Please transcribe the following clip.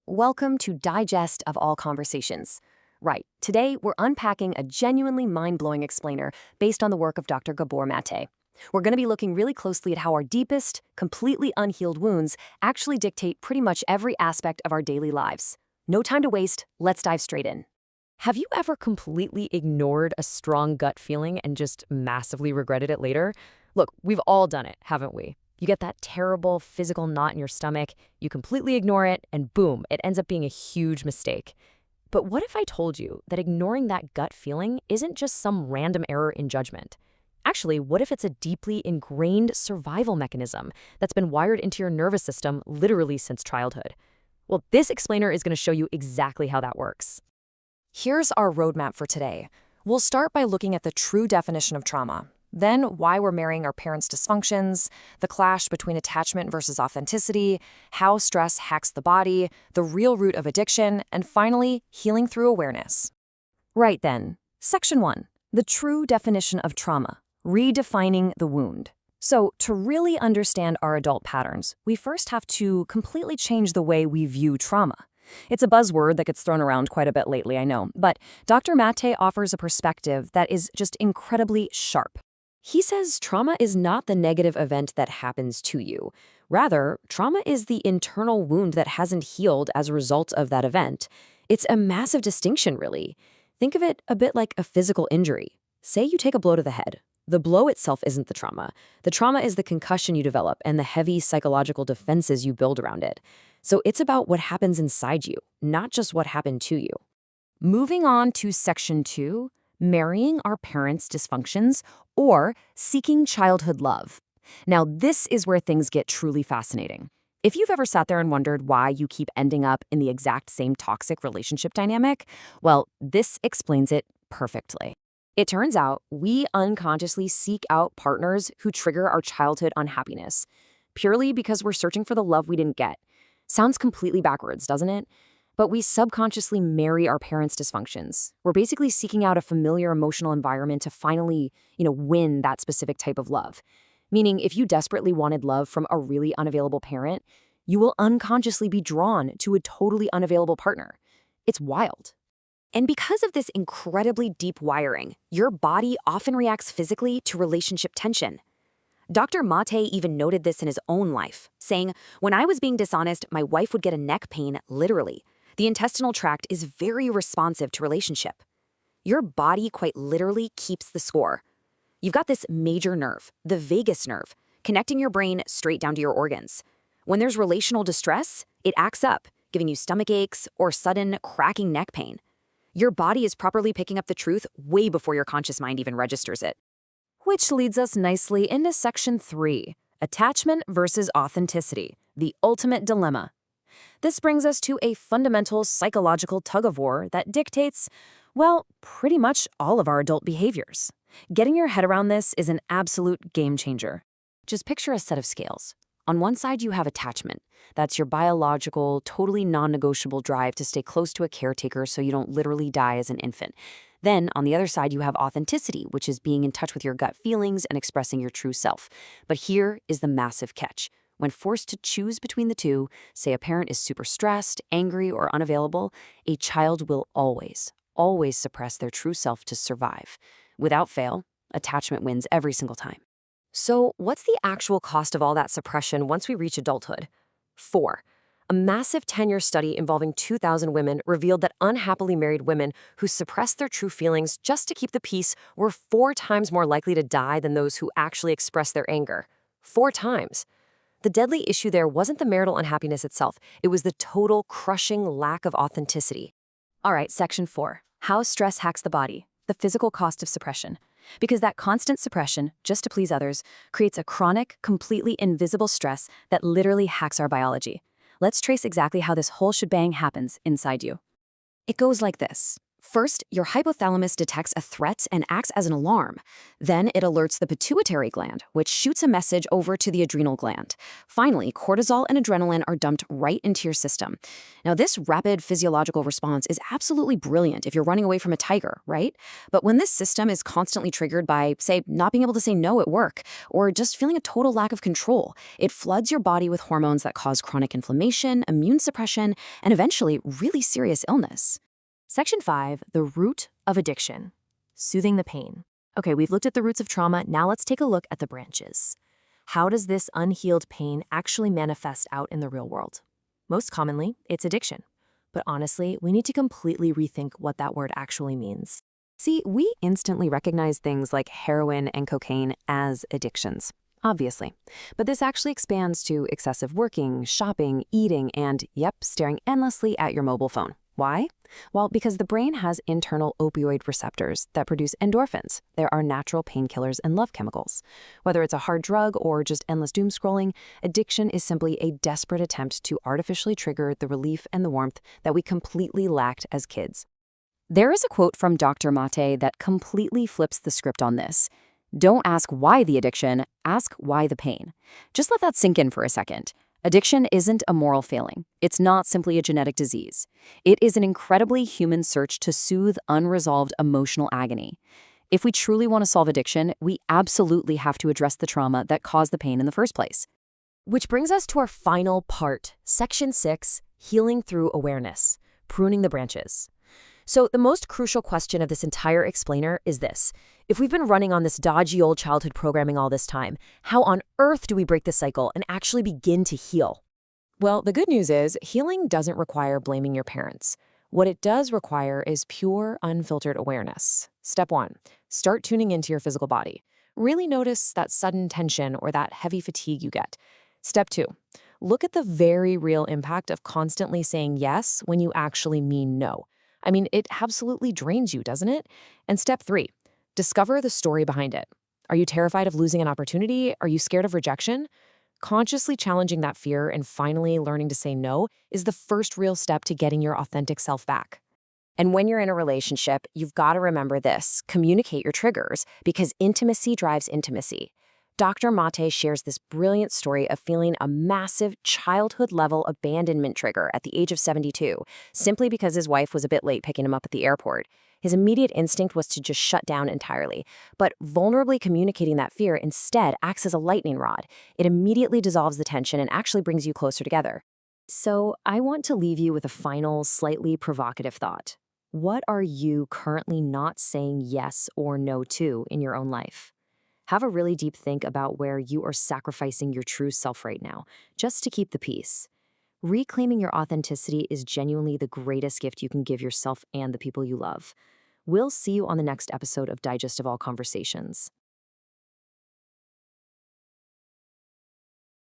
Welcome to Digest of All Conversations. Right, today we're unpacking a genuinely mind-blowing explainer based on the work of Dr. Gabor Matè. We're going to be looking really closely at how our deepest, completely unhealed wounds actually dictate pretty much every aspect of our daily lives. No time to waste, let's dive straight in. Have you ever completely ignored a strong gut feeling and just massively regretted it later? Look, we've all done it, haven't we? You get that terrible physical knot in your stomach, you completely ignore it, and boom, it ends up being a huge mistake. But what if I told you that ignoring that gut feeling isn't just some random error in judgment? Actually, what if it's a deeply ingrained survival mechanism that's been wired into your nervous system literally since childhood? Well, this explainer is going to show you exactly how that works. Here's our roadmap for today. We'll start by looking at the true definition of trauma, then why we're marrying our parents' dysfunctions, the clash between attachment versus authenticity, how stress hacks the body, the real root of addiction, and finally, healing through awareness. Right then, Section 1, the true definition of trauma, redefining the wound. So, to really understand our adult patterns, we first have to completely change the way we view trauma. It's a buzzword that gets thrown around quite a bit lately, I know, but Dr. Matè offers a perspective that is just incredibly sharp. He says trauma is not the negative event that happens to you. Rather, trauma is the internal wound that hasn't healed as a result of that event. It's a massive distinction, really. Think of it a bit like a physical injury. Say you take a blow to the head. The blow itself isn't the trauma. The trauma is the concussion you develop and the heavy psychological defenses you build around it. So it's about what happens inside you, not just what happened to you. Moving on to Section 2, marrying our parents' dysfunctions or seeking childhood love. Now, this is where things get truly fascinating. If you've ever sat there and wondered why you keep ending up in the exact same toxic relationship dynamic, well, this explains it perfectly. It turns out we unconsciously seek out partners who trigger our childhood unhappiness, purely because we're searching for the love we didn't get. Sounds completely backwards, doesn't it? But we subconsciously marry our parents' dysfunctions. We're basically seeking out a familiar emotional environment to finally, win that specific type of love. Meaning, if you desperately wanted love from a really unavailable parent, you will unconsciously be drawn to a totally unavailable partner. It's wild. And because of this incredibly deep wiring, your body often reacts physically to relationship tension. Dr. Matè even noted this in his own life, saying, "When I was being dishonest, my wife would get a neck pain, literally. The intestinal tract is very responsive to relationship. Your body quite literally keeps the score. You've got this major nerve, the vagus nerve, connecting your brain straight down to your organs. When there's relational distress, it acts up, giving you stomach aches or sudden cracking neck pain. Your body is properly picking up the truth way before your conscious mind even registers it." Which leads us nicely into Section 3, attachment versus authenticity, the ultimate dilemma. This brings us to a fundamental psychological tug-of-war that dictates, well, pretty much all of our adult behaviors. Getting your head around this is an absolute game changer. Just picture a set of scales. On one side, you have attachment. That's your biological, totally non-negotiable drive to stay close to a caretaker so you don't literally die as an infant. Then, on the other side, you have authenticity, which is being in touch with your gut feelings and expressing your true self. But here is the massive catch. When forced to choose between the two, say a parent is super stressed, angry, or unavailable, a child will always suppress their true self to survive. Without fail, attachment wins every single time. So, what's the actual cost of all that suppression once we reach adulthood? 4. A massive 10-year study involving 2,000 women revealed that unhappily married women who suppressed their true feelings just to keep the peace were 4 times more likely to die than those who actually expressed their anger. 4 times. The deadly issue there wasn't the marital unhappiness itself, it was the total crushing lack of authenticity. All right, Section 4. How stress hacks the body, the physical cost of suppression. Because that constant suppression, just to please others, creates a chronic, completely invisible stress that literally hacks our biology. Let's trace exactly how this whole shebang happens inside you. It goes like this. First, your hypothalamus detects a threat and acts as an alarm. Then it alerts the pituitary gland, which shoots a message over to the adrenal gland. Finally, cortisol and adrenaline are dumped right into your system. Now, this rapid physiological response is absolutely brilliant if you're running away from a tiger, right? But when this system is constantly triggered by, say, not being able to say no at work, or just feeling a total lack of control, it floods your body with hormones that cause chronic inflammation, immune suppression, and eventually really serious illness. Section 5, the root of addiction, soothing the pain. Okay, we've looked at the roots of trauma. Now let's take a look at the branches. How does this unhealed pain actually manifest out in the real world? Most commonly, it's addiction. But honestly, we need to completely rethink what that word actually means. See, we instantly recognize things like heroin and cocaine as addictions, obviously. But this actually expands to excessive working, shopping, eating, and, staring endlessly at your mobile phone. Why? Well, because the brain has internal opioid receptors that produce endorphins. There are natural painkillers and love chemicals. Whether it's a hard drug or just endless doom scrolling, addiction is simply a desperate attempt to artificially trigger the relief and the warmth that we completely lacked as kids. There is a quote from Dr. Matè that completely flips the script on this. Don't ask why the addiction, ask why the pain. Just let that sink in for a second. Addiction isn't a moral failing. It's not simply a genetic disease. It is an incredibly human search to soothe unresolved emotional agony. If we truly want to solve addiction, we absolutely have to address the trauma that caused the pain in the first place. Which brings us to our final part, Section 6, healing through awareness, pruning the branches. So the most crucial question of this entire explainer is this. If we've been running on this dodgy old childhood programming all this time, how on earth do we break the cycle and actually begin to heal? Well, the good news is healing doesn't require blaming your parents. What it does require is pure, unfiltered awareness. Step 1, start tuning into your physical body. Really notice that sudden tension or that heavy fatigue you get. Step 2, look at the very real impact of constantly saying yes when you actually mean no. I mean, it absolutely drains you, doesn't it? And step 3, discover the story behind it. Are you terrified of losing an opportunity? Are you scared of rejection? Consciously challenging that fear and finally learning to say no is the first real step to getting your authentic self back. And when you're in a relationship, you've got to remember this. Communicate your triggers because intimacy drives intimacy. Dr. Matè shares this brilliant story of feeling a massive childhood-level abandonment trigger at the age of 72, simply because his wife was a bit late picking him up at the airport. His immediate instinct was to just shut down entirely, but vulnerably communicating that fear instead acts as a lightning rod. It immediately dissolves the tension and actually brings you closer together. So I want to leave you with a final, slightly provocative thought. What are you currently not saying yes or no to in your own life? Have a really deep think about where you are sacrificing your true self right now, just to keep the peace. Reclaiming your authenticity is genuinely the greatest gift you can give yourself and the people you love. We'll see you on the next episode of Digest of All Conversations.